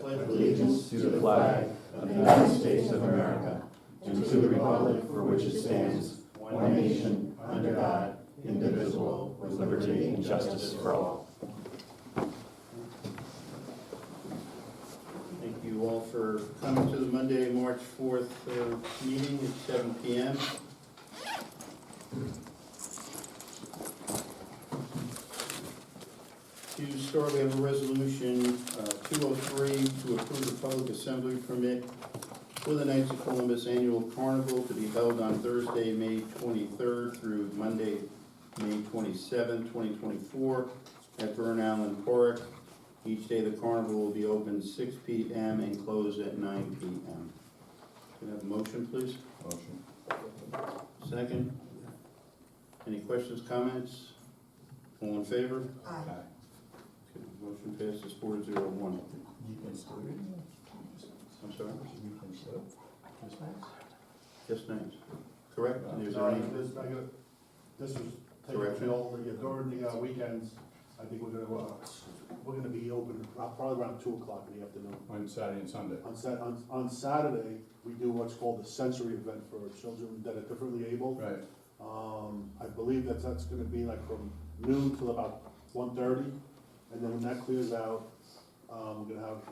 pledge allegiance to the flag of the United States of America and to the republic for which it stands, one nation, under God, indivisible, with liberty and justice for all. Thank you all for coming to the Monday, March 4th meeting at 7 p.m. To start, we have a resolution 203 to approve the public assembly permit for the Knights of Columbus Annual Carnival to be held on Thursday, May 23rd through Monday, May 27th, 2024 at Burn Allen Park. Each day the carnival will be open 6 p.m. and close at 9 p.m. Can I have a motion, please? Motion. Second? Any questions, comments? All in favor? Aye. Okay, motion passes 4-0-1. You can still read it? I'm sorry? You can still? Just nice. Just names. Correct? There's No, any, this was Correction? taken over, during the weekends. I think we're gonna be open probably around 2 o'clock in the afternoon. On Saturday and Sunday. On Saturday, we do what's called the sensory event for children that are differently able. Right. I believe that's gonna be like from noon till about 1:30, and then when that clears out, we're gonna have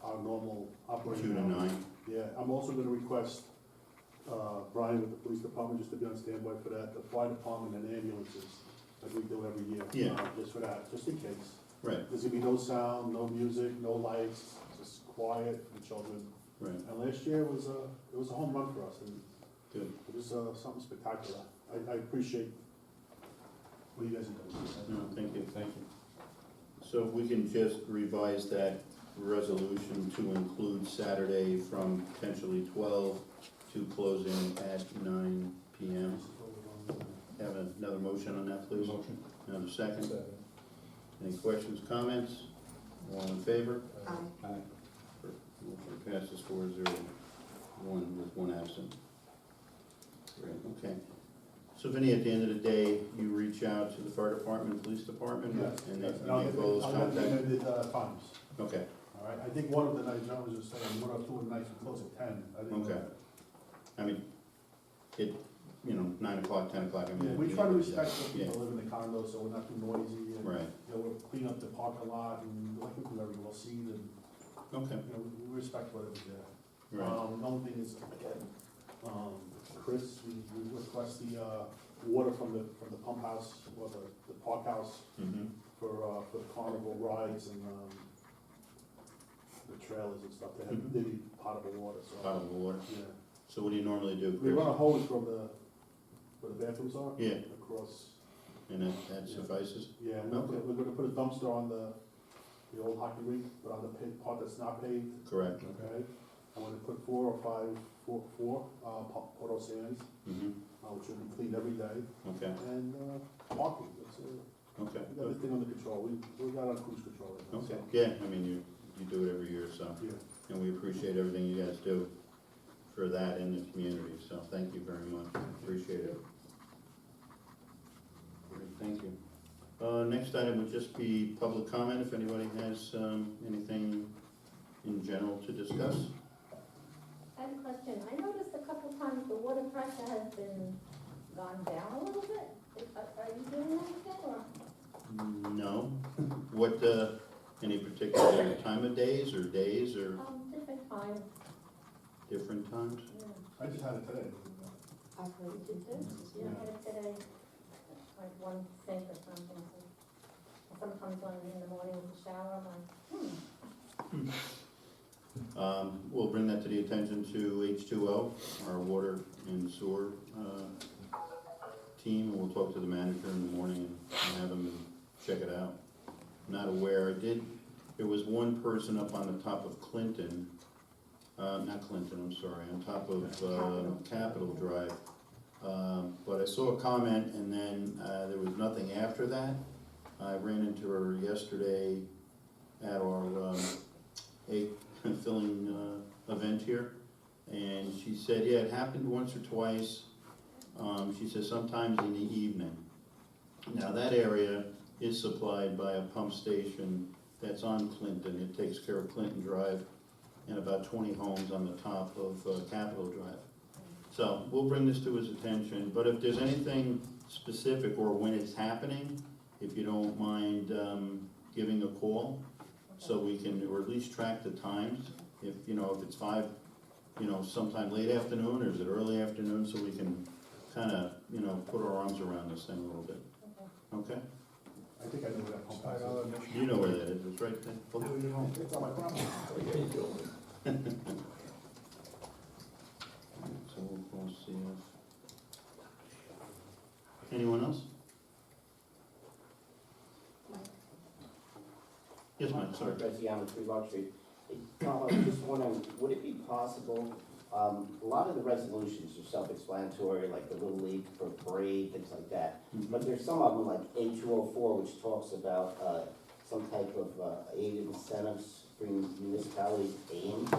our normal 2 operating to hours. 9. Yeah, I'm also gonna request, Brian with the police department, just to be on standby for that, the fire department and ambulances, like we do every year. Yeah. Just for that, just in case. Right, There's gonna be no sound, no music, no lights, just quiet for the children. right, And last year was a home run for us, and good. it was, something spectacular. I appreciate what you guys are doing. No, thank you. Thank you. So we can just revise that resolution to include Saturday from potentially 12 to closing at 9 p.m. Have another motion on that, please? Motion. Another second? Any questions, comments? All in favor? Aye. Aye. Motion passes 4-0-1 with one absent. Great, okay. So Vinnie, at the end of the day, you reach out to the fire department, police department, Yes. and they And I'll make get all those I'll contacts? get the times. Okay, All right, I think one of the nights, I was just saying, one or two of the nights we close at 10. I didn't know Okay. that. I mean, 9 o'clock, 10 o'clock, I mean. Yeah, we try to respect the Yeah. people that live in the condo, so we're not too noisy, and, Right, we'll clean up the parking lot, and like we do every little seed, and, okay, we respect whatever's there. right, The only thing is, again, Chris, we request the, water from the pump house, or the park house, mm-hmm, for the carnival rides and, the trailers and stuff, Mhm. they need potable water, so. potable water. Yeah, So what do you normally do, we Chris? run a hose from where the bathrooms are, Yeah, across, and that suffices? yeah, Okay. we're gonna put a dumpster on the old hockey rink, but on the part that's not paved, Correct, okay? I wanna put 4 or 5, portal sands, mm-hmm, which will be cleaned every day, okay, and, parking, that's, okay, we got everything under control, we got on cruise control right now, okay, so. yeah, I mean, you do it every year, so, Yeah, and we appreciate everything you guys do for that in the community, so thank you very much, appreciate it. Great, thank you. Next item would just be public comment, if anybody has, anything in general to discuss. I have a question. I noticed a couple times the water pressure has been gone down a little bit. Are you doing anything or? No, what, any particular time of days, or Different times. different times? Yeah. I just had it today. I've heard You did this? You had it today, like one sink or something. So sometimes when I'm in the morning with the shower, I'm like, We'll bring that to the attention to H2O, our water and sewer team, and we'll talk to the manager in the morning and have them check it out. Not aware, there was one person up on the top of Clinton, not Clinton, I'm sorry, on top of Capitol Drive. But I saw a comment and then there was nothing after that. I ran into her yesterday at our egg filling event here, and she said, yeah, it happened once or twice. She says sometimes in the evening. Now that area is supplied by a pump station that's on Clinton. It takes care of Clinton Drive and about 20 homes on the top of Capitol Drive. So we'll bring this to his attention, but if there's anything specific or when it's happening, if you don't mind giving a call, so we can, or at least track the times. If, you know, if it's 5, you know, sometime late afternoon, or is it early afternoon, so we can kinda, you know, put our arms around this thing a little bit. Okay? I think I know where that pump house is. You know where that is, it's right there. It's on my property. So we'll go see if. Anyone else? Yes, Mike, sorry. Graziano, 3 Rock Street. Hey, Tom, I was just wondering, would it be possible, a lot of the resolutions are self-explanatory, like the Little League for parade, things like that. But there's some of them, like A204, which talks about some type of aid incentives for municipalities aimed.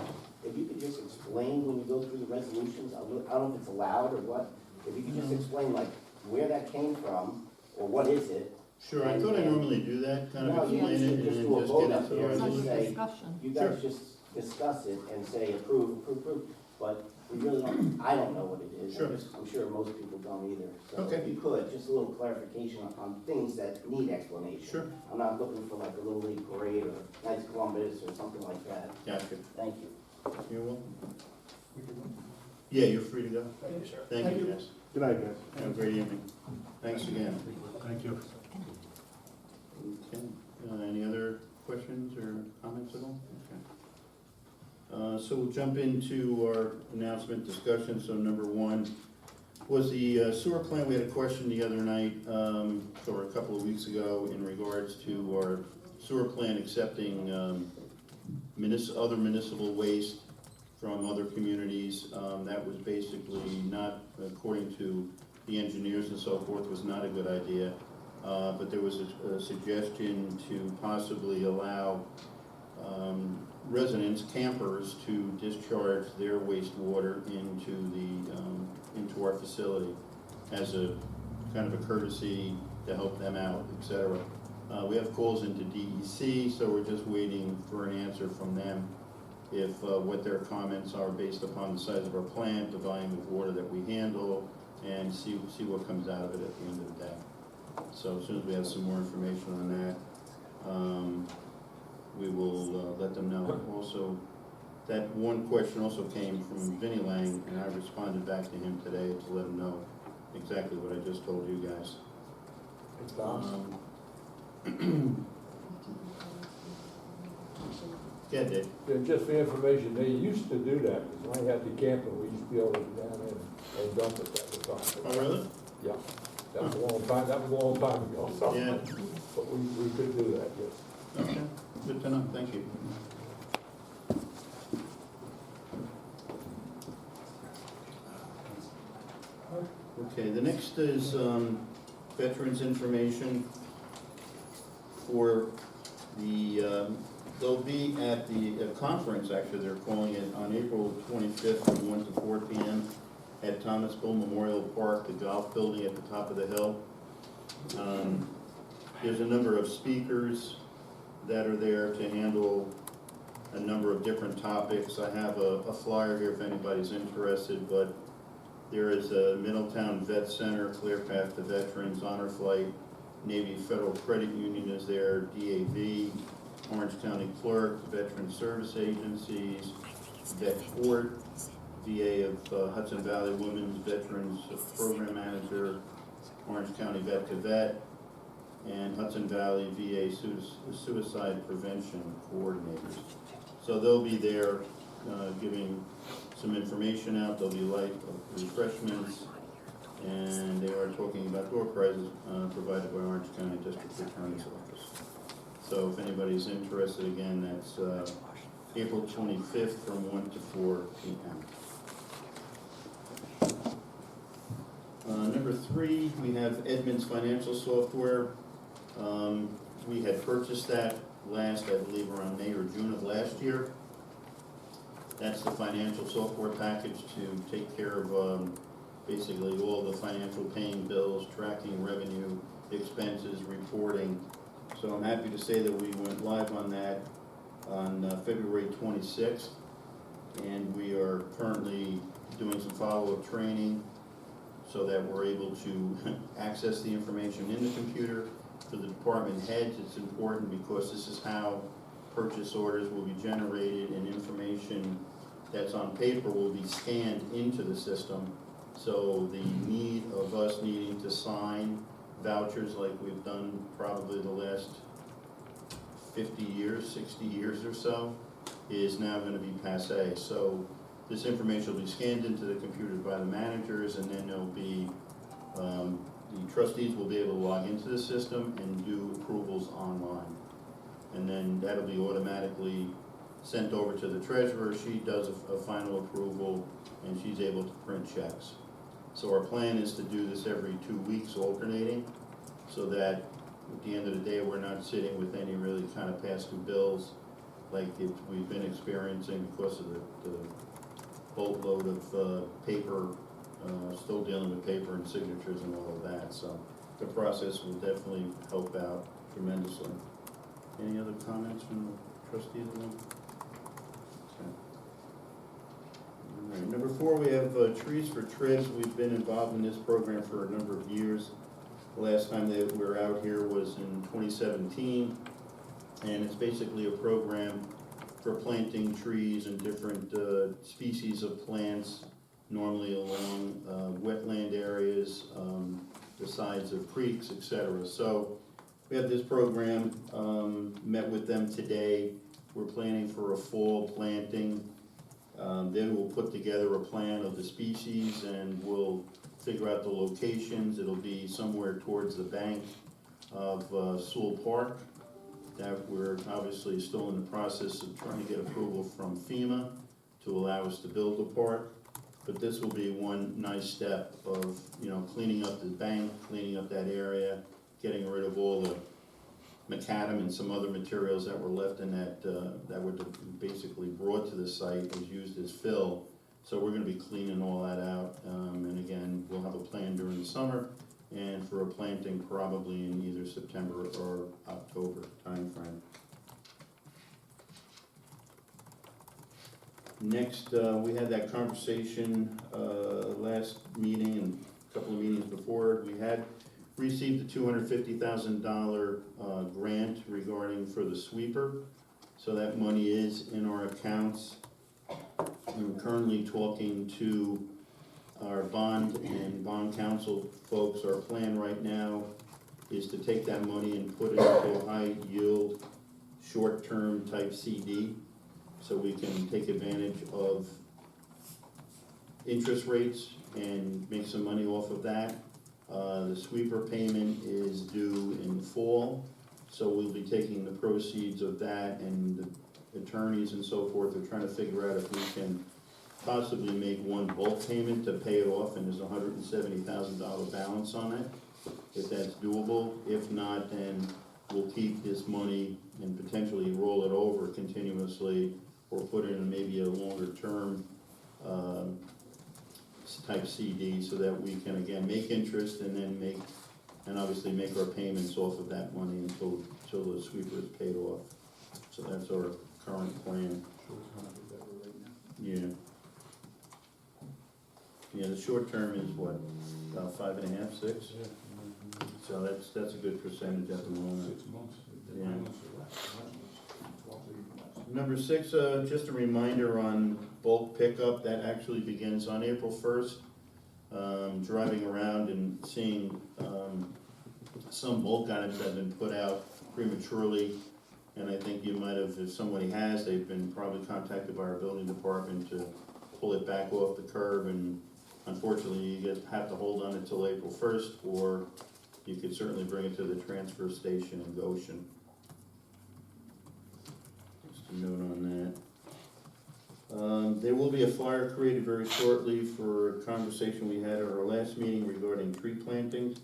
If you could just explain when you go through the resolutions, I don't know if it's allowed or what, if you could just explain like where that came from, or what is it? Sure, I thought I normally do that, kind of No, you explain it and just then do a just vote get up into here our and resolution. say, Discussion. you Sure. guys just discuss it and say approve, approve, approve, but we really don't, I don't know what it is. Sure. I'm sure most people don't either. So Okay. if you could, just a little clarification on things that need explanation. Sure. I'm not looking for like a Little League parade or Knights of Columbus or something like that. Gotcha. Thank you. You're welcome. Yeah, you're free to go. Thank you, sir. Thank you, guys. Good night, guys. Have a great evening. Thanks again. Thank you. Okay, any other questions or comments at all? Okay. So we'll jump into our announcement discussion. So number 1 was the sewer plant. We had a question the other night, or a couple of weeks ago, in regards to our sewer plant accepting other municipal waste from other communities. That was basically not, according to the engineers and so forth, was not a good idea. But there was a suggestion to possibly allow residents, campers, to discharge their wastewater into our facility as a kind of a courtesy to help them out, et cetera. We have calls into DEC, so we're just waiting for an answer from them if what their comments are based upon the size of our plant, the volume of water that we handle, and see what comes out of it at the end of the day. So as soon as we have some more information on that, we will let them know. Also, that one question also came from Vinnie Lang, and I responded back to him today to let him know exactly what I just told you guys. Yeah, Dave. Yeah, just for information, they used to do that, because when I had the camper, we used to be able to go down there and dump it at the time. Oh, really? Yeah, that was a long time ago, so. Yeah. But we could do that, yes. Okay, good to know, thank you. Okay, the next is veterans information for the, they'll be at the conference, actually, they're calling it, on April 25th from 1 to 4 p.m. at Thomasville Memorial Park, the golf building at the top of the hill. There's a number of speakers that are there to handle a number of different topics. I have a flyer here if anybody's interested, but there is a Middletown Vet Center, Clear Path to Veterans, Honor Flight, Navy Federal Credit Union is there, DAV, Orange County Clerk, Veteran Service Agencies, Vet Court, VA of Hudson Valley Women's Veterans Program Manager, Orange County Vet to Vet, and Hudson Valley VA Suicide Prevention Coordinators. So they'll be there giving some information out. There'll be light refreshments, and they are talking about door prizes provided by Orange County District Attorney's Office. So if anybody's interested, again, that's April 25th from 1 to 4 p.m. Number 3, we have Edmunds Financial Software. We had purchased that last, I believe, around May or June of last year. That's the financial software package to take care of basically all the financial paying bills, tracking revenue, expenses, reporting. So I'm happy to say that we went live on that on February 26th. And we are currently doing some follow-up training so that we're able to access the information in the computer. For the department heads, it's important because this is how purchase orders will be generated, and information that's on paper will be scanned into the system. So the need of us needing to sign vouchers like we've done probably the last 50 years, 60 years or so, is now gonna be passé. So this information will be scanned into the computers by the managers, and then there'll be, the trustees will be able to log into the system and do approvals online. And then that'll be automatically sent over to the treasurer. She does a final approval, and she's able to print checks. So our plan is to do this every 2 weeks alternating, so that at the end of the day, we're not sitting with any really kind of past due bills like we've been experiencing because of the boatload of paper, still dealing with paper and signatures and all of that. So the process will definitely help out tremendously. Any other comments from the trustees? Okay. All right. Number 4, we have Trees for Tribs. We've been involved in this program for a number of years. The last time that we were out here was in 2017, and it's basically a program for planting trees and different species of plants, normally along wetland areas, the sides of creeks, etc. So we have this program, met with them today. We're planning for a fall planting. Then we'll put together a plan of the species, and we'll figure out the locations. It'll be somewhere towards the bank of Sewell Park, that we're obviously still in the process of trying to get approval from FEMA to allow us to build the park. But this will be one nice step of, cleaning up the bank, cleaning up that area, getting rid of all the macadam and some other materials that were left in that were basically brought to the site, was used as fill. So we're gonna be cleaning all that out, and again, we'll have a plan during the summer, and for a planting probably in either September or October timeframe. Next, we had that conversation last meeting and a couple of meetings before. We had received a $250,000 grant regarding for the sweeper. So that money is in our accounts. I'm currently talking to our bond and bond council folks. Our plan right now is to take that money and put it into a high yield, short-term type CD, so we can take advantage of interest rates and make some money off of that. The sweeper payment is due in the fall, so we'll be taking the proceeds of that, and the attorneys and so forth are trying to figure out if we can possibly make one bulk payment to pay it off, and there's a $170,000 balance on it, if that's doable. If not, then we'll keep this money and potentially roll it over continuously, or put it in maybe a longer term type CD, so that we can again make interest and then obviously make our payments off of that money until the sweeper is paid off. So that's our current plan. Yeah. Yeah, the short term is what, about 5.5, 6? So that's a good percentage at the moment. 6 months. Yeah. Number 6, just a reminder on bulk pickup, that actually begins on April 1st. Driving around and seeing some bulk items that have been put out prematurely, and I think you might have, if somebody has, they've been probably contacted by our building department to pull it back off the curb, and unfortunately you have to hold on until April 1st, or you could certainly bring it to the transfer station in Goshen. Just a note on that. There will be a flyer created very shortly for a conversation we had at our last meeting regarding tree plantings.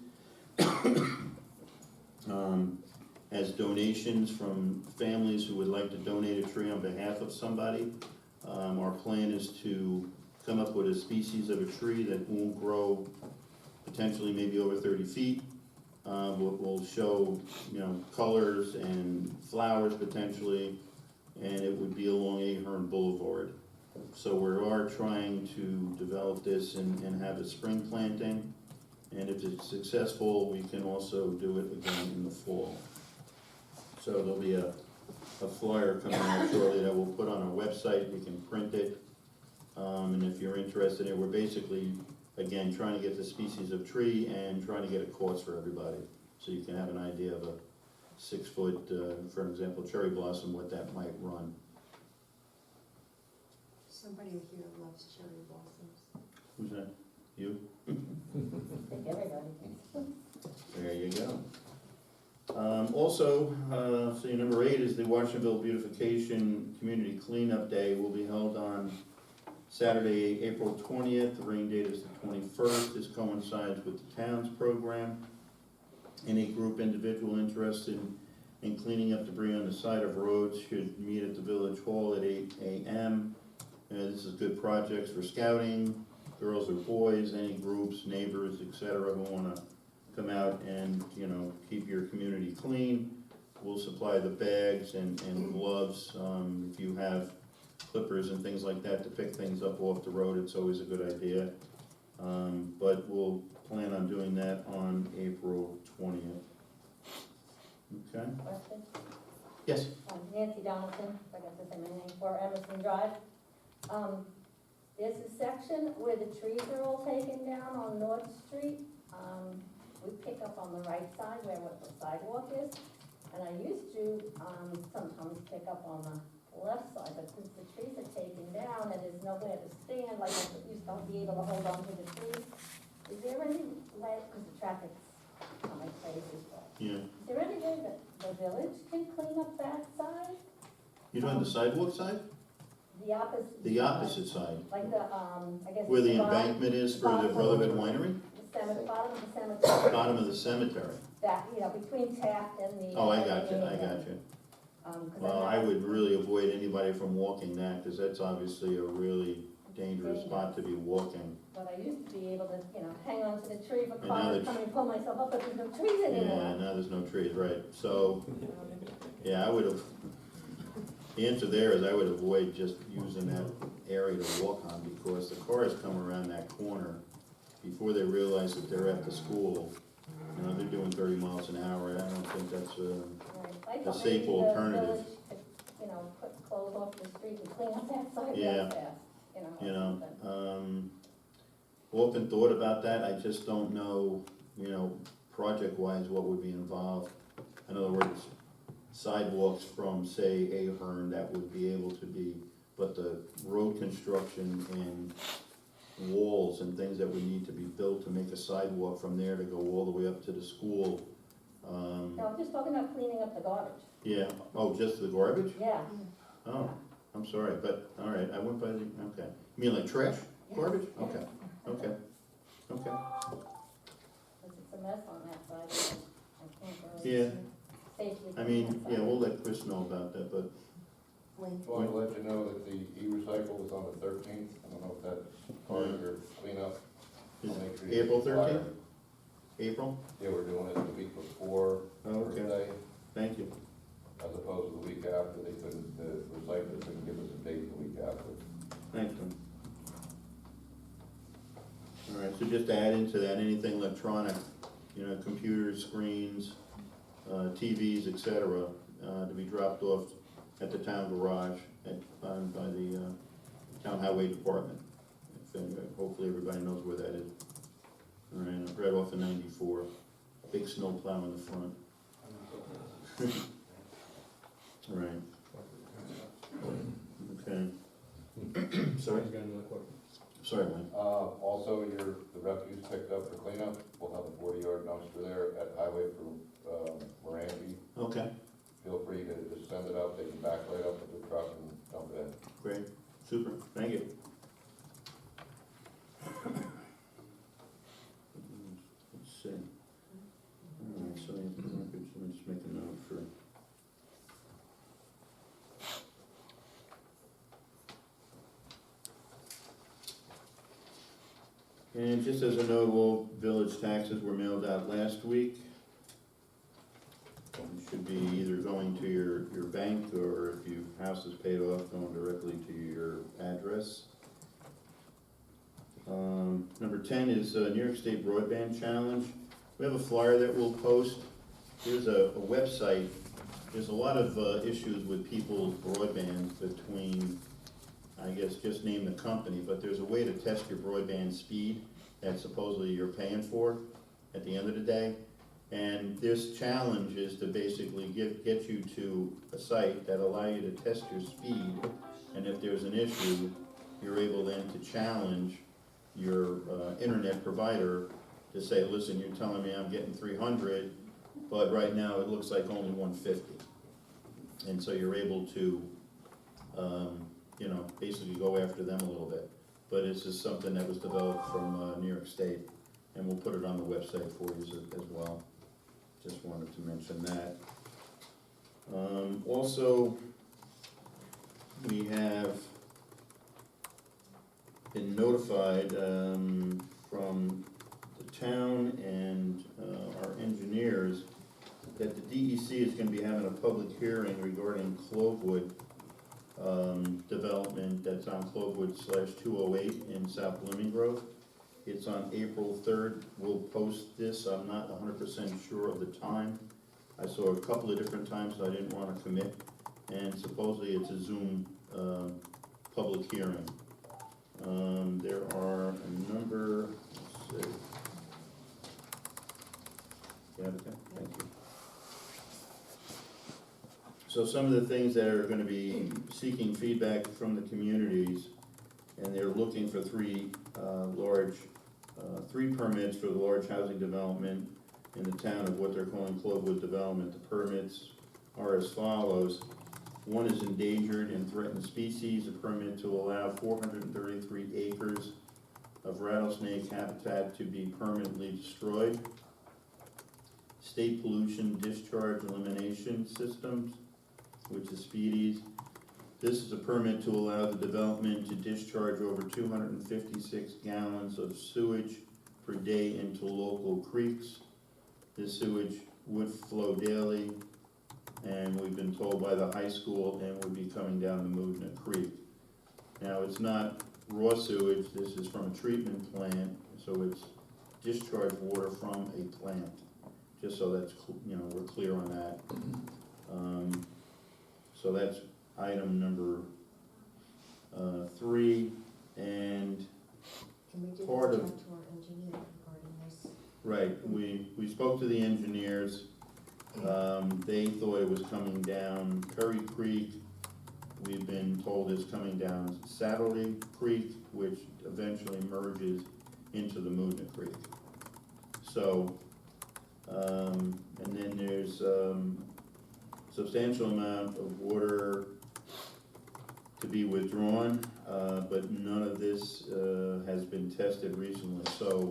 As donations from families who would like to donate a tree on behalf of somebody. Our plan is to come up with a species of a tree that won't grow potentially maybe over 30 feet. We'll show, colors and flowers potentially, and it would be along Ahern Boulevard. So we are trying to develop this and have a spring planting, and if it's successful, we can also do it again in the fall. So there'll be a flyer coming out shortly that we'll put on our website, you can print it. And if you're interested in it, we're basically, again, trying to get the species of tree and trying to get a cost for everybody. So you can have an idea of a 6 foot, for example, cherry blossom, what that might run. Somebody here loves cherry blossoms. Who's that? You? I think everybody. There you go. Also, so number 8 is the Washingtonville Beautification Community Cleanup Day will be held on Saturday, April 20th. The rain date is the 21st. This coincides with the town's program. Any group, individual interested in cleaning up debris on the side of roads should meet at the Village Hall at 8 a.m. This is good projects for scouting, girls or boys, any groups, neighbors, etc. who wanna come out and, keep your community clean. We'll supply the bags and gloves, if you have clippers and things like that to pick things up off the road, it's always a good idea. But we'll plan on doing that on April 20th. Okay? Question? Yes? Nancy Donaldson, if I got to say my name, for Emerson Drive. There's a section where the trees are all taken down on North Street. We pick up on the right side where what the sidewalk is. And I used to, sometimes pick up on the left side, but since the trees are taken down and there's nowhere to stand, like I used to be able to hold on to the trees, is there any way, because the traffic's coming crazy, but Yeah. is there any way that the village can clean up that side? You doing the sidewalk side? The opposite. The opposite side? Like the, I guess. Where the bottom- embankment is for the Brotherhood Winery? The cemetery, bottom of the cemetery, Bottom of the cemetery. that, between Taft and the. Oh, I got you. 'Cause Well, I would really avoid anybody from walking that, because that's obviously a really dangerous spot to be walking. But I used to be able to, hang on to the tree for And now cars that- coming and pull myself up, but there's no trees Yeah, anymore. now there's no trees, right, so, yeah, I would have, the answer there is I would avoid just using that area to walk on, because the cars come around that corner, before they realize that they're at the school, they're doing 30 miles an hour, I don't think that's, Right. I a thought safe maybe the alternative. village could, put clothes off the street and clean up that side Yeah. real fast, or something. Often thought about that, I just don't know, project-wise, what would be involved. In other words, sidewalks from, say, Ahern, that would be able to be, but the road construction and walls and things that would need to be built to make a sidewalk from there to go all the way up to the school. No, I'm just talking about cleaning up the garbage. Yeah, oh, just the garbage? Yeah. Oh, I'm sorry, but, all right, I went by the, okay. You mean like trash, garbage? Okay, okay, okay. Because it's a mess on that side. I can't really Yeah, safely. I clean mean, that yeah, side. we'll let Chris know about that, but, When, Just wanted to let you know that the e-recycle is on the 13th. I don't know if that's part of your cleanup. is I'll make sure you April get the flyer. 13th? April? Yeah, we're doing it the week before Oh, Earth okay, Day, thank you. as opposed to the week after. They couldn't, the recyclers couldn't give us a date the week after. Thanks, Tim. All right, so just to add into that, anything electronic, computers, screens, TVs, et cetera, to be dropped off at the town garage by the town highway department. Hopefully everybody knows where that is. All right, right off of 94, big snow plow in the front. All right. Okay. Sorry, He's got another question. sorry, Wayne. Also, the refuse picked up for cleanup. We'll have a 40-yard dumpster there at Highway for Morangi. Okay, Feel free to just send it up. They can back right up with the truck and dump it in. great, super, thank you. Let's see. All right, so let me just make a note for. And just as a note, all village taxes were mailed out last week. house is paid off, going directly to your address. Number 10 is New York State Broadband Challenge. We have a flyer that we'll post. There's a website. There's a lot of issues with people's broadband between, I guess, just name the company, but there's a way to test your broadband speed that supposedly you're paying for at the end of the day. And this challenge is to basically get you to a site that allow you to test your speed, and if there's an issue, you're able then to challenge your internet provider to say, listen, you're telling me I'm getting 300, but right now it looks like only 150. And so you're able to, you know, basically go after them a little bit. But it's just something that was developed from New York State, and we'll put it on the website for you as well. Just wanted to mention that. Also, we have been notified from the town and our engineers that the DEC is gonna be having a public hearing regarding Clovewood development that's on Clovewood/208 in South Blooming Grove. It's on April 3rd. We'll post this. I'm not 100% sure of the time. I saw a couple of different times, so I didn't want to commit. And supposedly it's a Zoom public hearing. There are a number, let's see. Yeah, okay, thank you. So some of the things that are gonna be seeking feedback from the communities, and they're looking for three permits for the large housing development in the town of what they're calling Clovewood Development. The permits are as follows. One is endangered and threatened species, a permit to allow 433 acres of rattlesnake habitat to be permanently destroyed. State pollution discharge elimination systems, which is SPEEDs. This is a permit to allow the development to discharge over 256 gallons of sewage per day into local creeks. This sewage would flow daily, and we've been told by the high school, and would be coming down the Moodna Creek. Now, it's not raw sewage, this is from a treatment plant, so it's discharged water from a plant, just so that's, you know, we're clear on that. So that's item number 3, and Can we do Part that of- talk to our engineer regarding this? right, we spoke to the engineers. They thought it was coming down Curry Creek. We've been told it's coming down Satterley Creek, which eventually merges into the Moodna Creek. So, and then there's substantial amount of water to be withdrawn, but none of this has been tested recently. So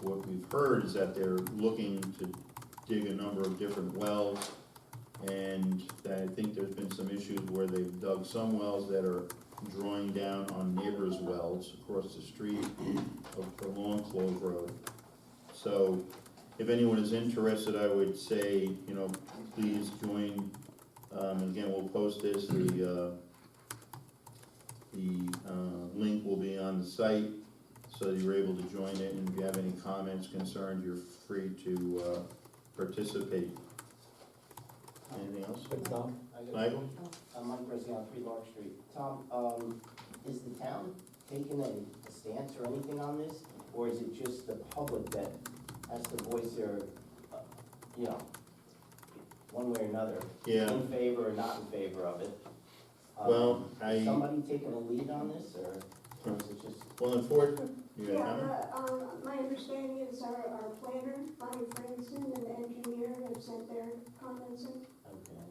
what we've heard is that they're looking to dig a number of different wells, and that I think there's been some issues where they've dug some wells that are drawing down on neighbors' wells across the street along Clove Road. So if anyone is interested, I would say, you know, please join. Again, we'll post this. The link will be on the site, so you're able to join it. And if you have any comments, concerns, you're free to participate. Anything else? Hey, Tom? Michael? I'm Mike Brizzi on 3 Lark Street. Tom, is the town taking a stance or anything on this? Or is it just the public that has to voice their, you know, one way or another? Yeah. In favor or not in favor of it? Well, Is somebody taking a lead on this, or is it just? well, unfortunately, you got a Yeah, comment? my understanding is our planner, Bonnie Franson, and the engineer have sent their comments in. Okay.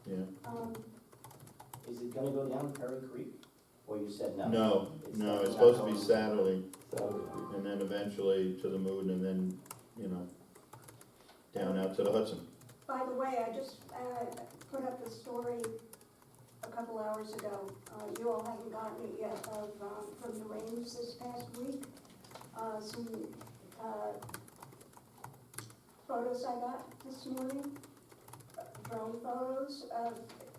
Yeah. Is it gonna go down Perry Creek? Or you said no? No, It's no, not- it's not supposed to be going- Satterley, Saturday. and then eventually to the Moon, and then, you know, down out to the Hudson. By the way, I just put up a story a couple hours ago. You all haven't gotten it yet, of, from the rains this past week. Some photos I got this morning, drone photos of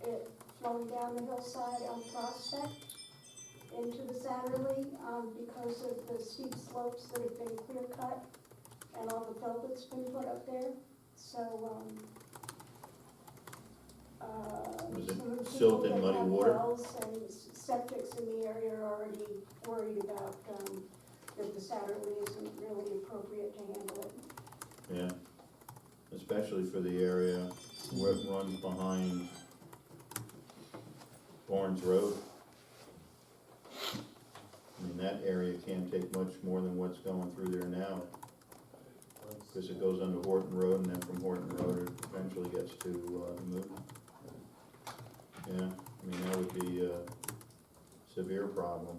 it flowing down the hillside on Prospect into the Satterley, because of the steep slopes that have been clear cut and all the fill that's been put up there, so, Was it some of the silt people and that muddy have water? wells and septics in the area are already worried about, that the Satterley isn't really appropriate to handle it. Yeah, especially for the area where it runs behind Barnes Road. I mean, that area can't take much more than what's going through there now, because it goes under Horton Road, and then from Horton Road, it eventually gets to, Newton. Yeah, I mean, that would be a severe problem,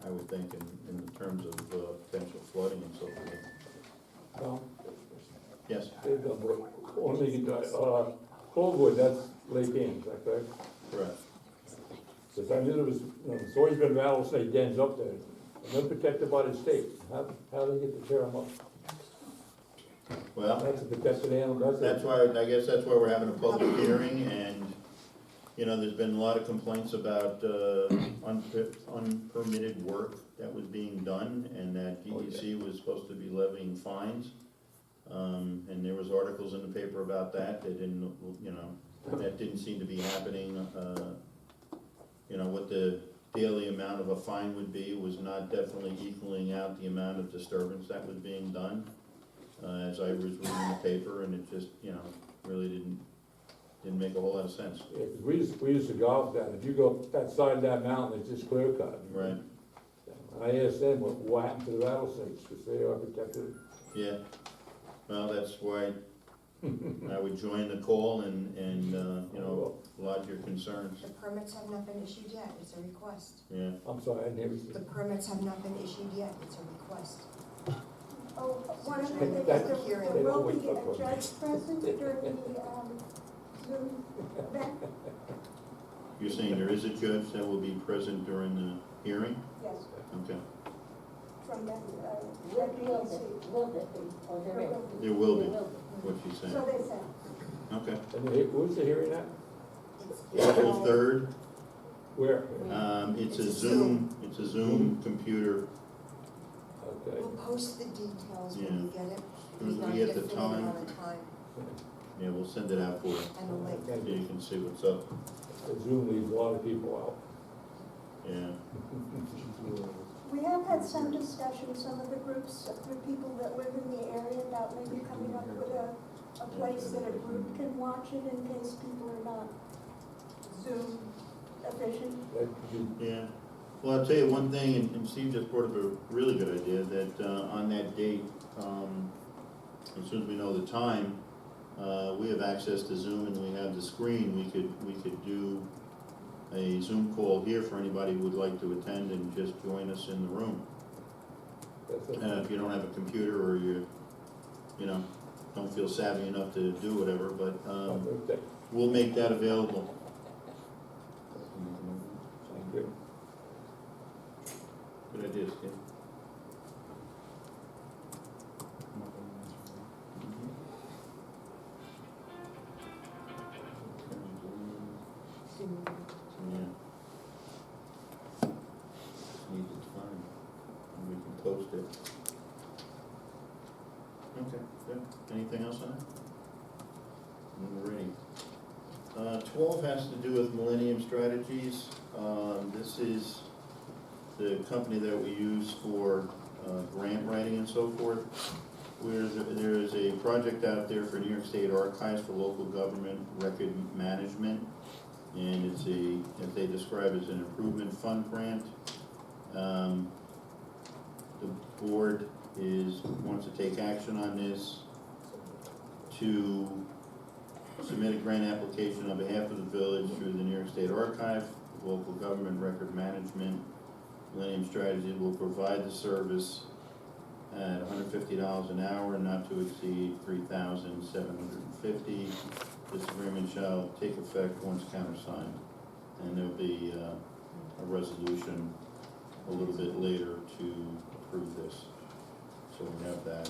I would think, in terms of, potential flooding and so forth. Tom? Yes, Coldwood, that's Lake Anne, is that correct? correct. Because I knew there was, there's always been rattlesnake dens up there, and they're protected by the state. How do they get to tear them up? Well, That's a protected animal, that's why, I guess that's why we're having a public hearing, and, you know, there's been a lot of complaints about, unpermitted work that was being done, and that DEC was supposed to be levying fines. And there was articles in the paper about that, they didn't, you know, that didn't seem to be happening. You know, what the daily amount of a fine would be was not definitely equaling out the amount of disturbance that was being done. As I was reading the paper, and it just, you know, really didn't make a whole lot of sense. Yeah, 'cause we used to golf down, if you go up that side of that mountain, it's just clear cut. Right, I asked them what happened to the rattlesnakes, because they are protected. yeah, well, that's why I would join the call and, you know, lodge your concerns, The permits have not been issued yet, it's a request. yeah. I'm sorry, I didn't hear The you. permits have not been issued yet, it's a request. Oh, one of the That- things, that- there they will don't be wait for a judge present during the, Zoom event, You're saying there is a judge that will be present during the hearing? yes, Okay, from the, Will DEC. be, or there is? there will be, There will what she's saying, So they said, okay. And where's the hearing at? April 3rd, Where? it's a Zoom, computer, Okay. We'll post the details Yeah. when we get it. As soon as we Not get the definitive time. on the time yeah, we'll send it out for you, and the link. so you can see what's up, The Zoom leaves a lot of people out. yeah. we have had some discussion, some of the groups, the people that live in the area about maybe coming up with a place that a group can watch it in case people are not Zoom efficient. That could be- Yeah, well, I'll tell you one thing, and Steve just brought up a really good idea, that, on that date, as soon as we know the time, we have access to Zoom and we have the screen, we could do a Zoom call here for anybody who would like to attend and just join us in the room. that's it. If you don't have a computer or you know, don't feel savvy enough to do whatever, but, Okay. we'll make that available. Sounds good. Good idea, Steve. Zoom. Yeah. Just need the time, and we can post it. Okay, good. Anything else on that? Alrighty. 12 has to do with Millennium Strategies. This is the company that we use for grant writing and so forth. There is a project out there for New York State Archives for local government record management. And it's as they describe, as an improvement fund grant. The board wants to take action on this to submit a grant application on behalf of the village through the New York State Archive, local government record management. Millennium Strategies will provide the service at $150 an hour, not to exceed $3,750. This agreement shall take effect once countersigned, and there'll be a resolution a little bit later to approve this. So we have that.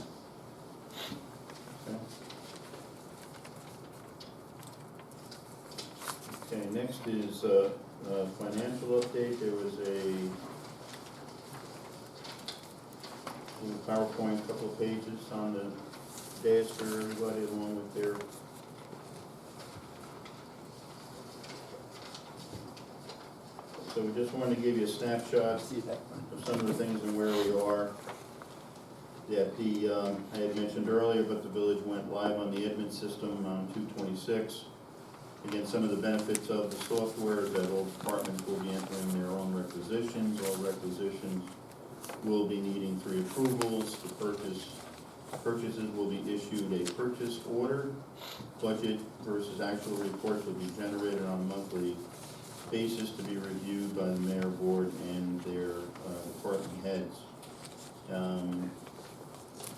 Okay. Okay, next is, financial update. There was a little PowerPoint, couple of pages on the dais for everybody along with their so we just wanted to give you a snapshot of some of the things and where we are. That I had mentioned earlier, but the village went live on the Edmund system on 2/26. Again, some of the benefits of the software is that all departments will be entering their own requisitions. All requisitions will be needing 3 approvals. The purchases will be issued a purchase order. Budget versus actual reports will be generated on a monthly basis to be reviewed by the mayor, board, and their department heads.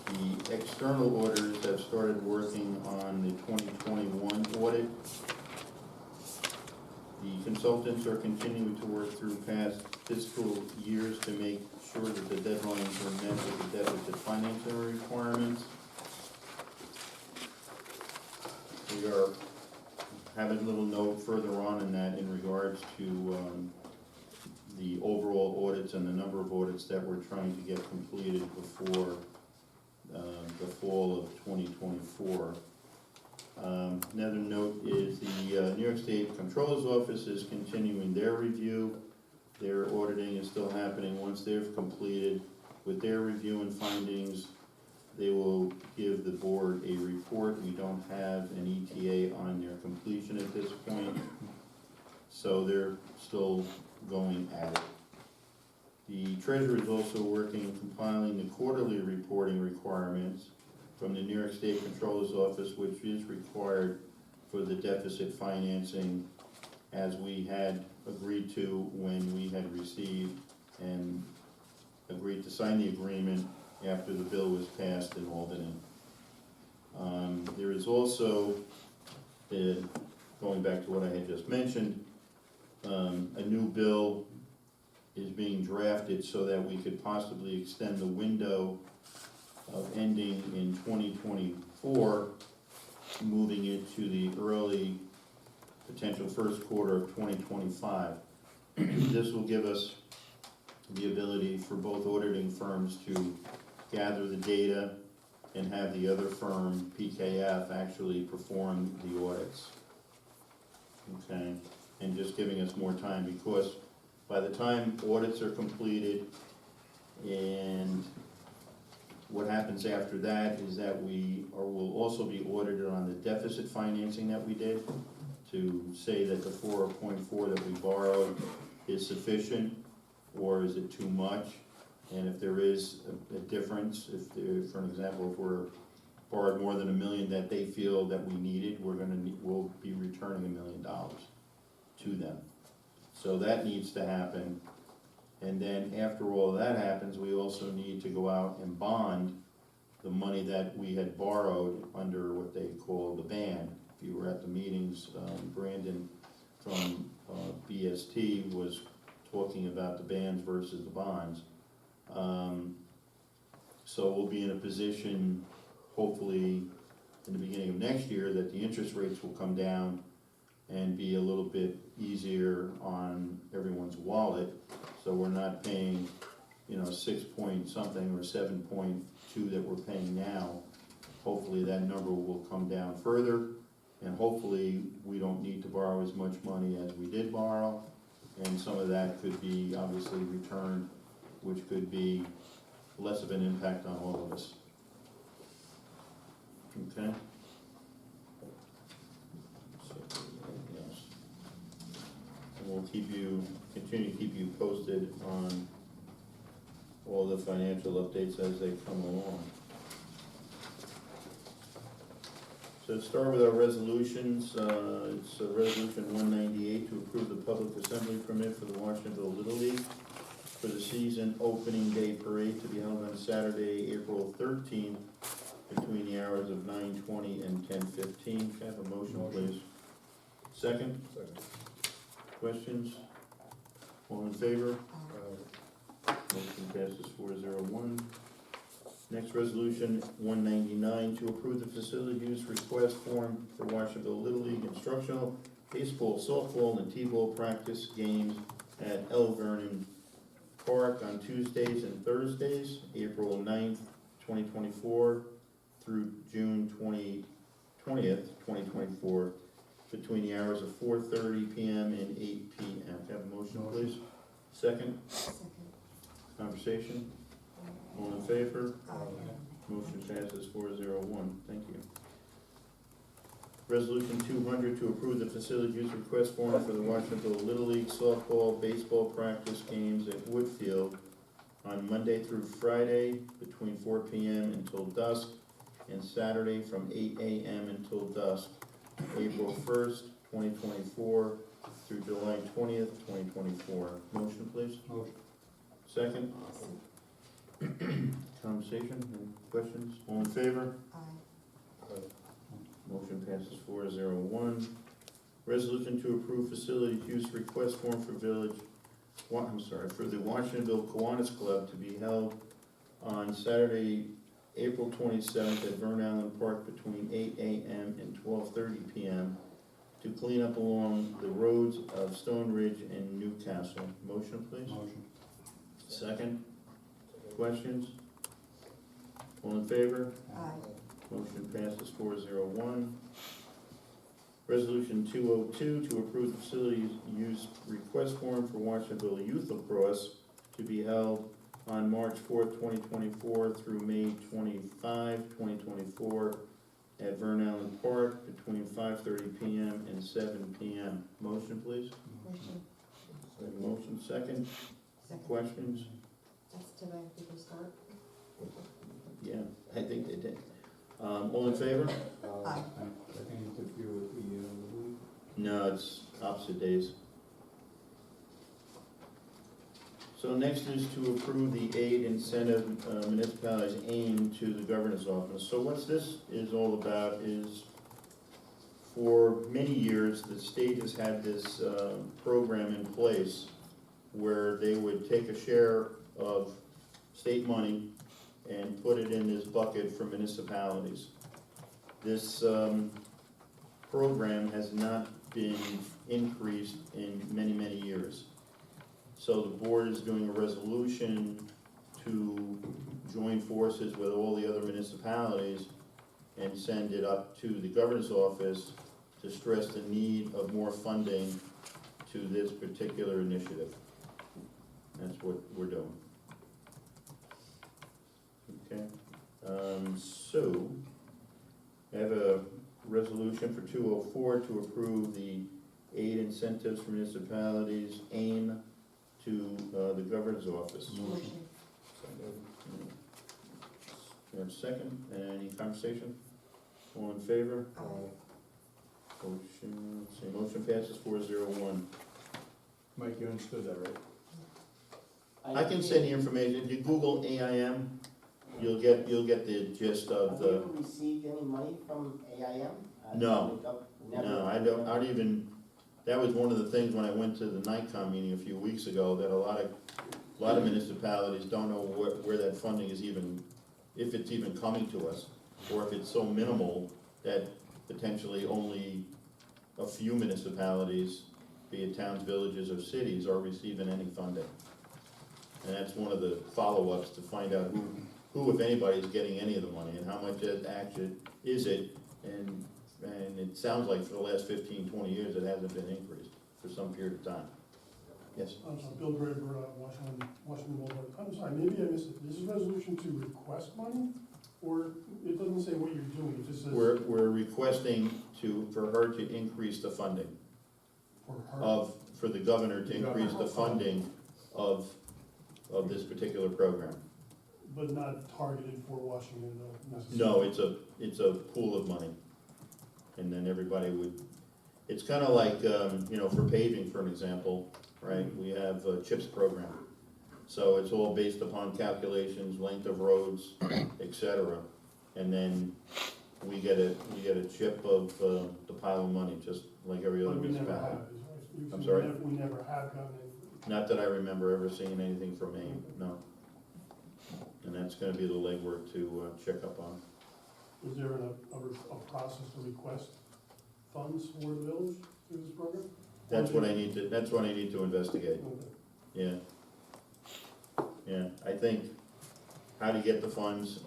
The external auditors have started working on the 2021 audit. The consultants are continuing to work through past fiscal years to make sure that the deadlines are met with the deficit financing requirements. We are having a little note further on in that in regards to the overall audits and the number of audits that we're trying to get completed before the fall of 2024. Another note is the New York State Controller's Office is continuing their review. Their auditing is still happening. Once they've completed with their review and findings, they will give the board a report. We don't have an ETA on their completion at this point, so they're still going at it. The treasurer is also working on compiling the quarterly reporting requirements from the New York State Controller's Office, which is required for the deficit financing, as we had agreed to when we had received and agreed to sign the agreement after the bill was passed in Albany. There is also, going back to what I had just mentioned, a new bill is being drafted so that we could possibly extend the window of ending in 2024, moving it to the early potential first quarter of 2025. This will give us the ability for both auditing firms to gather the data and have the other firm, PKF, actually perform the audits. Okay, and just giving us more time, because by the time audits are completed, and what happens after that is that will also be audited on the deficit financing that we did, to say that the 4.4 that we borrowed is sufficient, or is it too much? And if there is a difference, for an example, if we're borrowed more than $1 million that they feel that we needed, we'll be returning $1 million to them. So that needs to happen. And then after all that happens, we also need to go out and bond the money that we had borrowed under what they call the band. If you were at the meetings, Brandon from BST was talking about the bands versus the bonds. So we'll be in a position, hopefully, in the beginning of next year, that the interest rates will come down and be a little bit easier on everyone's wallet. So we're not paying, 6 point something or 7.2 that we're paying now. Hopefully that number will come down further, and hopefully we don't need to borrow as much money as we did borrow, and some of that could be obviously returned, which could be less of an impact on all of us. Okay? So, anything else? And we'll continue to keep you posted on all the financial updates as they come along. So to start with our resolutions, it's resolution 198 to approve the public assembly permit for the Washingtonville Little League for the season opening day parade to be held on Saturday, April 13th, between the hours of 9:20 and 10:15. Can I have a motion, please? Second? Second. Questions? All in favor? Motion passes 4-0-1. Next resolution, 199, to approve the facility use request form for Washingtonville Little League instructional baseball, softball, and t-ball practice games at El Vernon Park on Tuesdays and Thursdays, April 9th, 2024 through June 20th, 2024, between the hours of 4:30 PM and 8 PM. Can I have a motion, please? Second, Second. conversation, all in favor? Aye. Motion passes 401. Thank you. Resolution 200 to approve the facility use request form for the Washingtonville Little League softball, baseball practice games at Woodfield on Monday through Friday between 4 PM until dusk, and Saturday from 8 AM until dusk, April 1st, 2024 through July 20th, 2024. Motion, please? Motion. Second? Conversation, any questions? All in favor? Aye. Motion passes 401. Resolution to approve facility use request form for for the Washingtonville Kiwanis Club to be held on Saturday, April 27th at Vern Allen Park between 8 AM and 12:30 PM to clean up along the roads of Stone Ridge and Newcastle. Motion, please? Motion. Second? Questions? All in favor? Aye. Motion passes 401. Resolution 202 to approve the facilities use request form for Washingtonville Youth Lacrosse to be held on March 4th, 2024 through May 25, 2024 at Vern Allen Park between 5:30 PM and 7 PM. Motion, please? Motion. Motion second. Second. Questions? That's today, did they start? Yeah, I think they did. All in favor? Aye. I think interfere with the, league. No, it's opposite days. So next is to approve the aid incentive municipalities aim to the governor's office. So what this is all about is, for many years, the state has had this program in place where they would take a share of state money and put it in this bucket for municipalities. This program has not been increased in many, many years. So the board is doing a resolution to join forces with all the other municipalities and send it up to the governor's office to stress the need of more funding to this particular initiative. That's what we're doing. Okay, so I have a resolution for 204 to approve the aid incentives for municipalities aim to the governor's office. Motion. You have a second? Any conversation? All in favor? Aye. Motion, let's see, motion passes 401. Mike, you understood that, right? I can send you information, if you Google AIM, you'll get the gist of Have the. you ever received any money from AIM? No. Never? No, I don't even, that was one of the things when I went to the NICOM meeting a few weeks ago, that a lot of municipalities don't know where that funding is even, if it's even coming to us, or if it's so minimal that potentially only a few municipalities, be it towns, villages, or cities, are receiving any funding. And that's one of the follow-ups to find out who, if anybody, is getting any of the money, and how much action is it, and it sounds like for the last 15, 20 years, it hasn't been increased for some period of time. Yes? Bill Graber, Washington Boulevard. I'm sorry, maybe I missed it. This is a resolution to request money, or it doesn't say what you're doing, it just says We're requesting for her to increase the funding for her. for the governor to increase the funding of this particular program. But not targeted for Washington necessarily. No, it's a pool of money. And then everybody would, it's kind of like, for paving, for an example, right? We have a CHIPS program. So it's all based upon calculations, length of roads, et cetera. And then we get a chip of the pile of money, just like every other But we never municipality. have. I'm sorry? We never have gotten it. Not that I remember ever seeing anything from AIM, no. And that's gonna be the legwork to check up on. Is there a process to request funds for the village? through this program? That's what I need to investigate, Okay. yeah. Yeah, I think how to get the funds,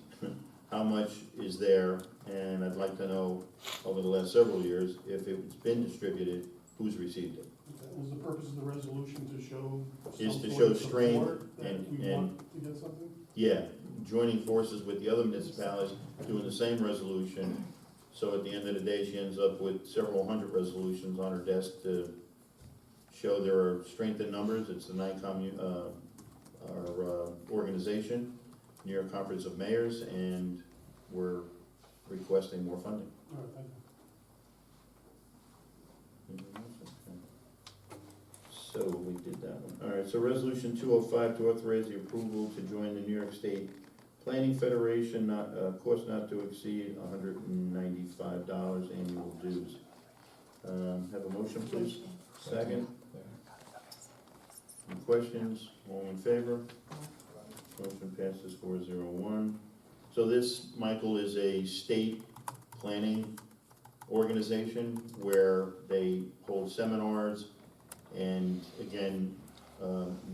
how much is there, and I'd like to know over the last several years, if it's been distributed, who's received it. Okay. Was the purpose of the resolution to show Is some to sort show of strength support that and- we and- want to get something? Yeah, joining forces with the other municipalities, doing the same resolution, so at the end of the day, she ends up with several hundred resolutions on her desk to show their strength in numbers. It's the NICOM, our organization, New York Conference of Mayors, and we're requesting more funding. All right, thank you. So we did that one. All right, so resolution 205 to authorize the approval to join the New York State Planning Federation, cost not to exceed $195 annual dues. Have a motion, please? Second? Any questions? All in favor? Motion passes 401. So this, Michael, is a state planning organization where they hold seminars, and again,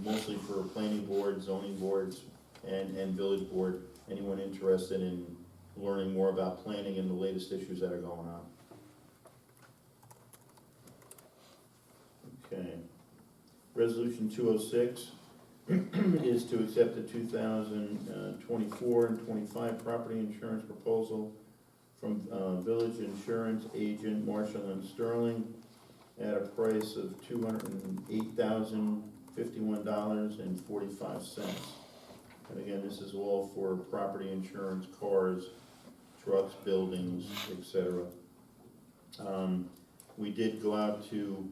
mostly for planning boards, zoning boards, and village board, anyone interested in learning more about planning and the latest issues that are going on. Okay. Resolution 206 is to accept the 2024 and 25 property insurance proposal from Village Insurance Agent Marshall and Sterling at a price of $208,051.45. And again, this is all for property insurance, cars, trucks, buildings, etc. We did go out to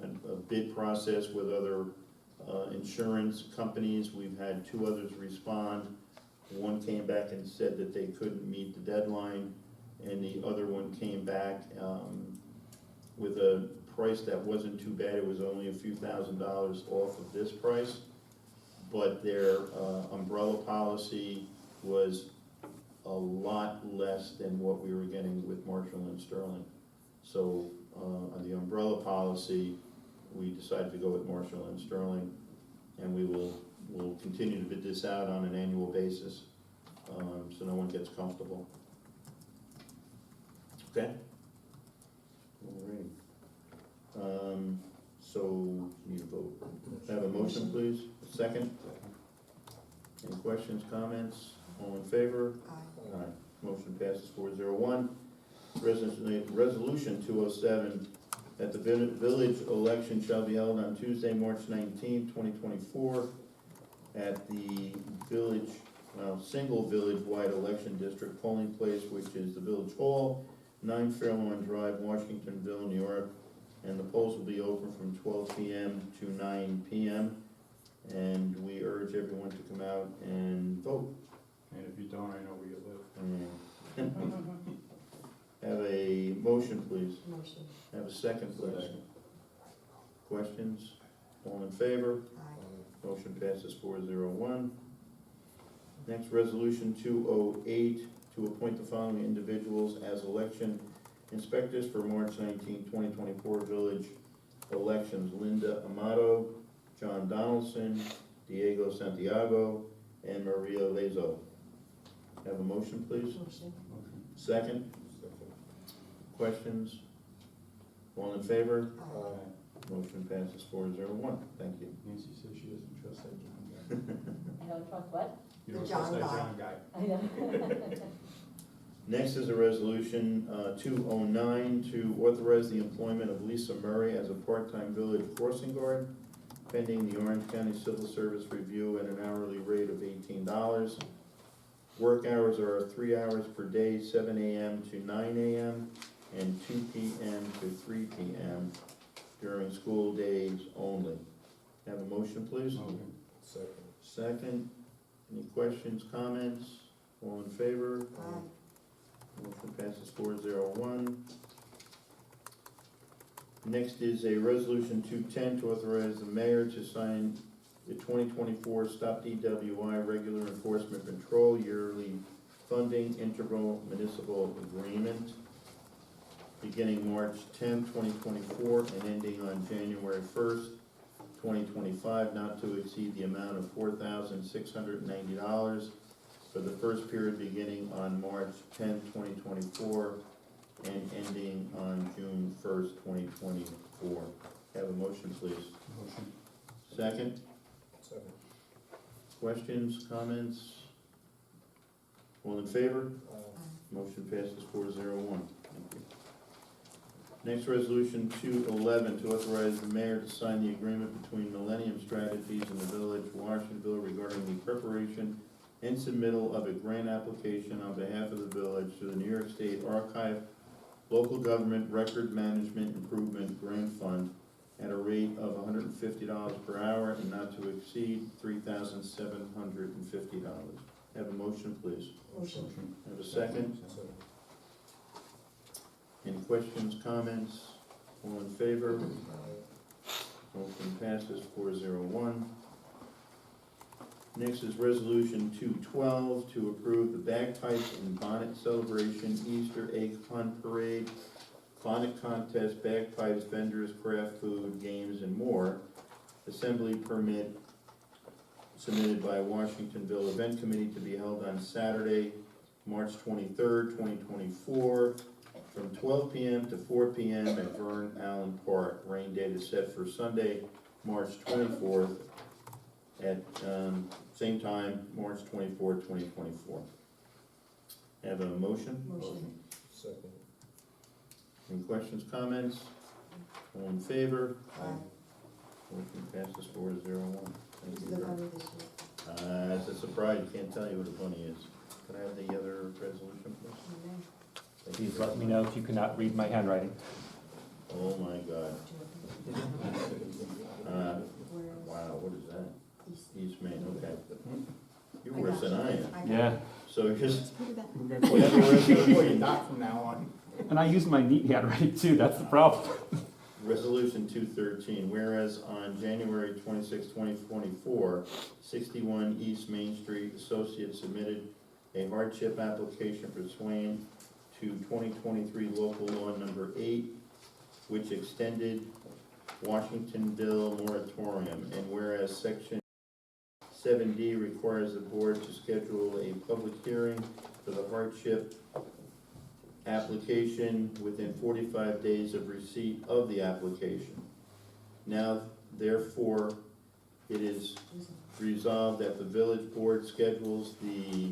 a bid process with other insurance companies. We've had 2 others respond. One came back and said that they couldn't meet the deadline, and the other one came back with a price that wasn't too bad. It was only a few $1,000s off of this price, but their umbrella policy was a lot less than what we were getting with Marshall and Sterling. So on the umbrella policy, we decided to go with Marshall and Sterling, and we'll continue to bid this out on an annual basis, so no one gets comfortable. Okay? All right. So, need a vote. Have a motion, please? A second? Any questions, comments? All in favor? Aye. Aye. Motion passes 401. Resolution 207, that the village election shall be held on Tuesday, March 19th, 2024, at the village, single village-wide election district polling place, which is the Village Hall, 9 Fairlawn Drive, Washingtonville, New York, and the polls will be open from 12 p.m. to 9 p.m. And we urge everyone to come out and vote. And if you don't, I know where you live. Have a motion, please. Motion. Have a second, please. Questions? All in favor? Aye. Motion passes 401. Next, resolution 208, to appoint the following individuals as election inspectors for March 19, 2024 village elections: Linda Amato, John Donaldson, Diego Santiago, and Maria Lezo. Have a motion, please? Motion. Second? Questions? All in favor? Aye. Motion passes 401. Thank you. Nancy says she doesn't trust that John guy. I don't trust what? You The don't trust John that guy. John guy. I know. Next is a resolution 209 to authorize the employment of Lisa Murray as a part-time village crossing guard, pending the Orange County Civil Service review at an hourly rate of $18. Work hours are 3 hours per day, 7 a.m. to 9 a.m. and 2 p.m. to 3 p.m. during school days only. Have a motion, please? Motion. Second. Any questions, comments? All in favor? Aye. Motion passes 401. Next is a resolution 210 to authorize the mayor to sign the 2024 Stop DWI Regular Enforcement Patrol Yearly Funding Integral Municipal Agreement. beginning March 10, 2024, and ending on January 1st, 2025, not to exceed the amount of $4,690 for the first period beginning on March 10, 2024, and ending on June 1st, 2024. Have a motion, please. Motion. Second? Second. Questions, comments? All in favor? Motion passes 4-0-1. Thank you. Next, resolution 211, to authorize the mayor to sign the agreement between Millennium Strategies and the Village of Washingtonville regarding the preparation and submittal of a grant application on behalf of the village to the New York State Archive Local Government Record Management Improvement Grant Fund at a rate of $150 per hour and not to exceed $3,750. Have a motion, please. Motion. Have a second? Any questions, comments? All in favor? Motion passes 4-0-1. Next is resolution 212 to approve the bagpipes and bonnet celebration, Easter egg hunt parade, bonnet contest, bagpipes, vendors, craft food, games, and more. Assembly permit submitted by Washingtonville Event Committee to be held on Saturday, March 23rd, 2024, from 12 p.m. to 4 p.m. at Vern Allen Park. Rain date is set for Sunday, March 24th, at same time, March 24th, 2024. Have a motion? Motion. Second. Any questions, comments? All in favor? Aye. Motion passes 4-0-1. Thank Who's you the very bunny this year? It's a surprise, you can't tell you what a bunny is. Can I have the other resolution, please? Amen. Thank you Please very let me know if you cannot read my handwriting. much. Oh, my God. Wow, what is that? East Main, okay. You're worse than I am. Yeah, So just, Put it back. We're gonna call you Doc from now on. and I use my neat handwriting too, that's the problem. Resolution 213, whereas on January 26, 2024, 61 East Main Street Associates submitted a hardship application pursuant to 2023 local law number 8, which extended Washingtonville moratorium, and whereas section 7D requires the board to schedule a public hearing for the hardship application within 45 days of receipt of the application. Now, therefore, it is resolved that the village board schedules the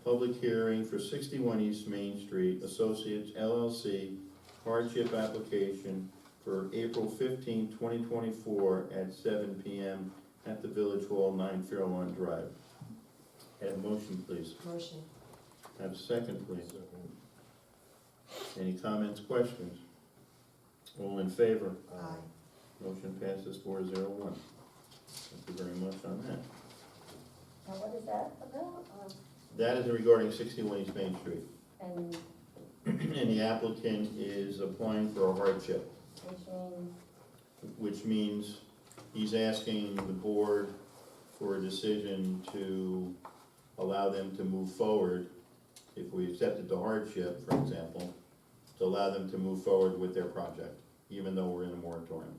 public hearing for 61 East Main Street Associates LLC hardship application for April 15, 2024 at 7 p.m. at the Village Hall, 9 Fairlawn Drive. Have a motion, please. Motion. Have a second, please. Any comments, questions? All in favor? Aye. Motion passes 4-0-1. Thank you very much on that. Now, what is that about? That is regarding 61 East Main Street. And And the applicant is applying for a hardship, which means, which means he's asking the board for a decision to allow them to move forward. If we accepted the hardship, for example, to allow them to move forward with their project, even though we're in a moratorium.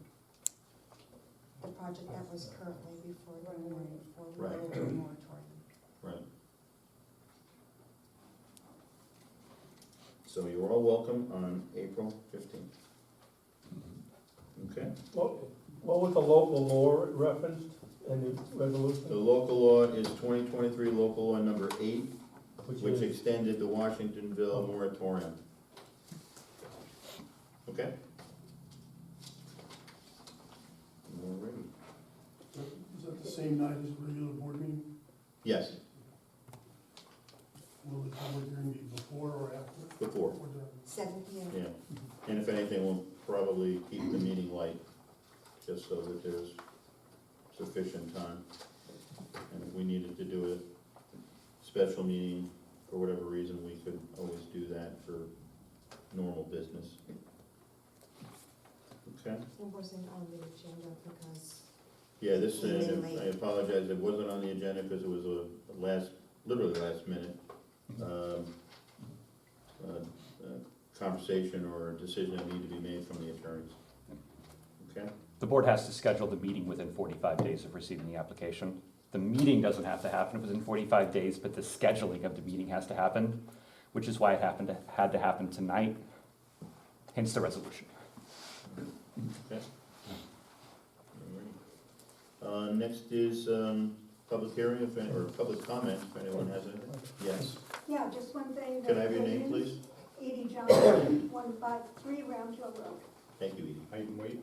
The project that was currently before the moratorium. Right. Moratorium. Right. So you're all welcome on April 15th. Okay? What was the local law referenced in the resolution? The local law is 2023 local law number 8, which is, extended the Washingtonville moratorium. Okay? Alrighty. Is that the same night as the regular board meeting? Yes, Will the public hearing be before or after? before, Or during? 7 p.m. yeah. And if anything, we'll probably keep the meeting light, just so that there's sufficient time. And if we needed to do a special meeting for whatever reason, we could always do that for normal business. Okay? It wasn't on the agenda because Yeah, this, Came in I apologize, it wasn't on the agenda because it was a literally last minute. conversation or a decision that need to be made from the attorneys. Okay? The board has to schedule the meeting within 45 days of receiving the application. The meeting doesn't have to happen within 45 days, but the scheduling of the meeting has to happen, which is why it had to happen tonight, hence the resolution. Okay. All right. Next is public hearing, or public comment, if anyone has anything. Yes. Yeah, just one thing. Can I have your name, please? Edie Johnson, 153 Round Hill Road. Thank you, Edie. Height and weight?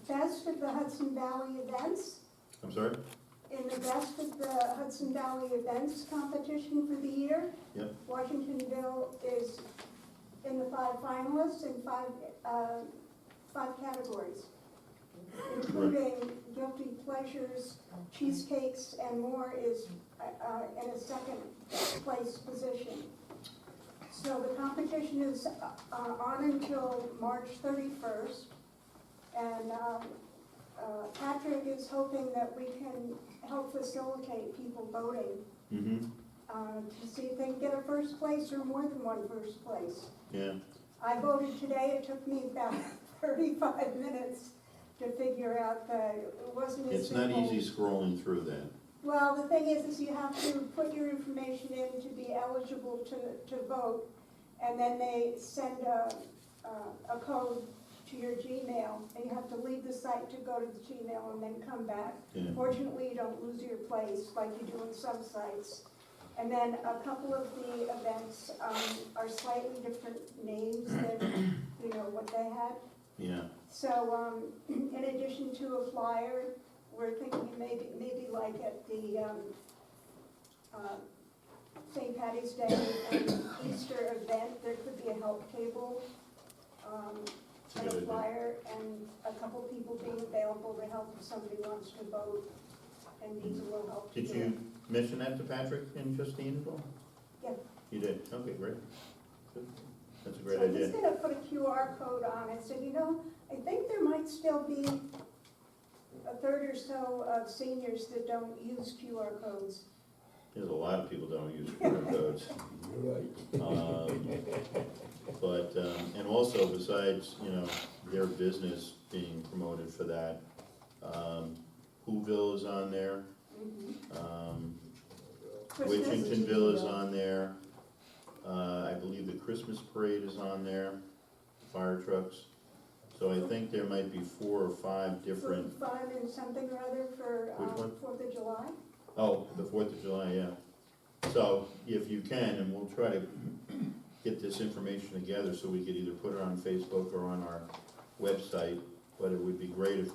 Best of the Hudson Valley events. I'm sorry? In the Best of the Hudson Valley Events competition for the year. Yep. Washingtonville is in the 5 finalists in five categories, including guilty pleasures, cheesecakes, and more is in a second place position. So the competition is on until March 31st, and Patrick is hoping that we can help facilitate people voting Mm-hmm. to see if they can get a first place or more than one first place. Yeah. I voted today, it took me about 35 minutes to figure out that it wasn't as It's not simple. easy scrolling through that. Well, the thing is you have to put your information in to be eligible to vote, and then they send a code to your Gmail, and you have to leave the site to go to the Gmail and then come back. Yeah. Fortunately, you don't lose your place like you do in some sites. And then a couple of the events are slightly different names than, what they had. Yeah. So, in addition to a flyer, we're thinking maybe like at the St. Patty's Day and Easter event, there could be a help table, It's a and good a idea. flyer, and a couple people being available to help if somebody wants to vote and needs a little help. to Did do you it. mention that to Patrick and Justine at all? Yeah. You did? Okay, great. Good. That's a great So idea. he's gonna put a QR code on it, so I think there might still be a third or so of seniors that don't use QR codes. There's a lot of people don't use QR codes. But, and also besides, their business being promoted for that, Whoville is on there, Christmas Witchingtonville is on there, I believe the Christmas parade is on there, fire trucks. So I think there might be 4 or 5 different, Food fun and something or other for Which one? 4th of July. oh, the 4th of July, yeah. So if you can, and we'll try to get this information together so we could either put it on Facebook or on our website, but it would be great if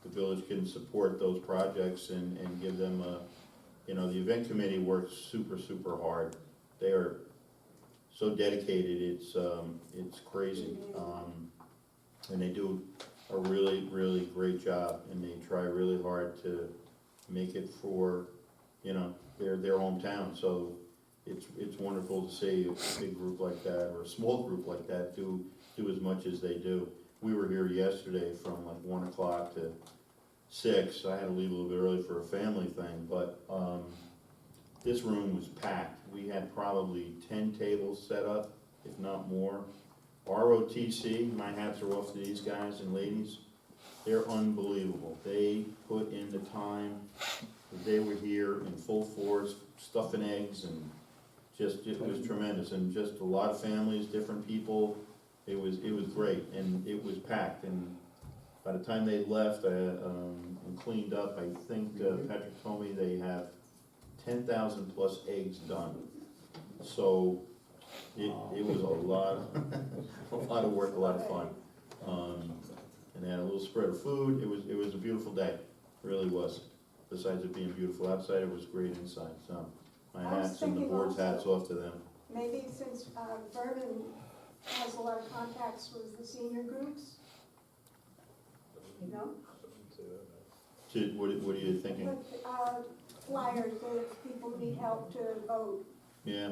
the village can support those projects and give them the event committee works super, super hard. They are so dedicated, it's crazy. And they do a really, really great job, and they try really hard to make it for, their hometown. So it's wonderful to see a big group like that, or a small group like that, do as much as they do. We were here yesterday from like 1 o'clock to 6. I had to leave a little bit early for a family thing, but this room was packed. We had probably 10 tables set up, if not more. ROTC, my hats are off to these guys and ladies. They're unbelievable. They put in the time. They were here in full force, stuffing eggs, and it was tremendous. And just a lot of families, different people. It was great, and it was packed. And by the time they left and cleaned up, I think Patrick told me they have 10,000 plus eggs done. So it was a lot of work, a lot of fun. And they had a little spread of food. It was a beautiful day, it really was. Besides it being beautiful outside, it was great inside. So my I was hats and the thinking board's also- hats off to them. Maybe since Vernon has a lot of contacts with the senior groups, What are you thinking? with flyers, that if people need help to vote. Yeah.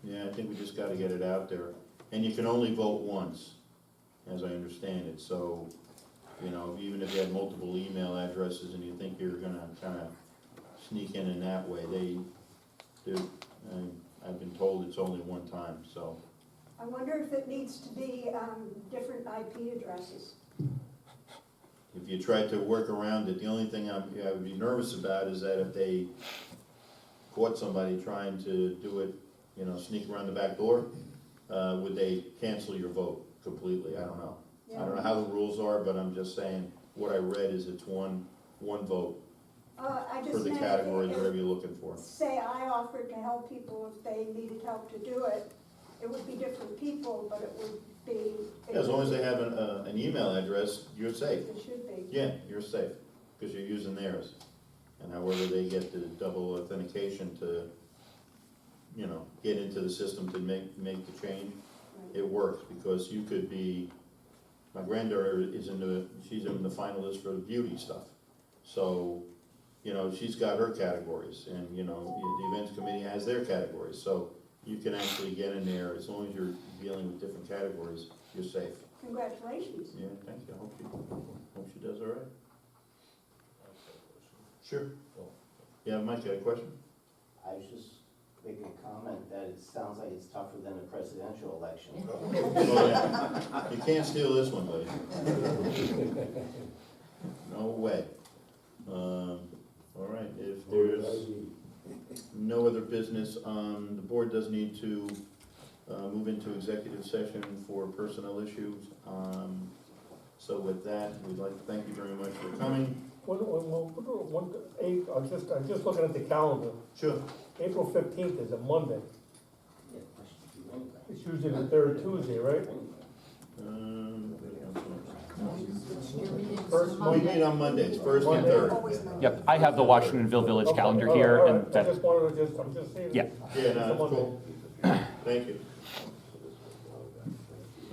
Yeah, I think we just gotta get it out there. And you can only vote once, as I understand it, so, even if you had multiple email addresses and you think you're gonna kinda sneak in that way, And I've been told it's only one time, so. I wonder if it needs to be, different IP addresses. If you try to work around it, the only thing I would be nervous about is that if they caught somebody trying to do it, you know, sneak around the back door, would they cancel your vote completely? I don't know. I don't know how the rules are, but I'm just saying, what I read is it's one vote I for just the meant categories, if- whatever you're looking for. Say I offered to help people if they needed help to do it, it would be different people, but it would be. As long as they have an email address, you're safe. It should be. Yeah, you're safe, because you're using theirs. And however they get the double authentication to, you know, get into the system to make the change, it works, because you could be, my granddaughter is she's in the finalist for the beauty stuff. So, you know, she's got her categories, and, you know, the events committee has their categories. So you can actually get in there, as long as you're dealing with different categories, you're safe. Congratulations. Yeah, thank you, hope she does all right. Sure. Yeah, Mike, you had a question? I was just making a comment that it sounds like it's tougher than a presidential election. Oh, yeah. You can't steal this one, buddy. No way. All right, if there's no other business, the board does need to move into executive session for personnel issues. So with that, we'd like to thank you very much for coming. I'm just looking at the calendar. Sure. April 15th is a Monday. Yeah, I should do anyway. It's usually the third Tuesday, right? We meet on Mondays, first and third. Always Monday. Yep, I have the Washingtonville Village Okay, calendar all right, here, all right. and that, I just wanted to I'm just saying. Yeah. Yeah, It's a no, that's Monday. cool. Thank you.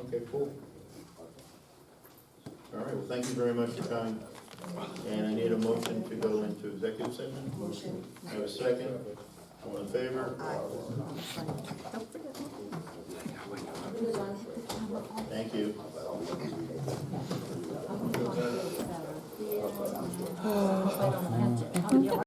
Okay, cool. All right, well, thank you very much for coming. And I need a motion to go into executive session. Motion. I have a second. All in favor? Aye.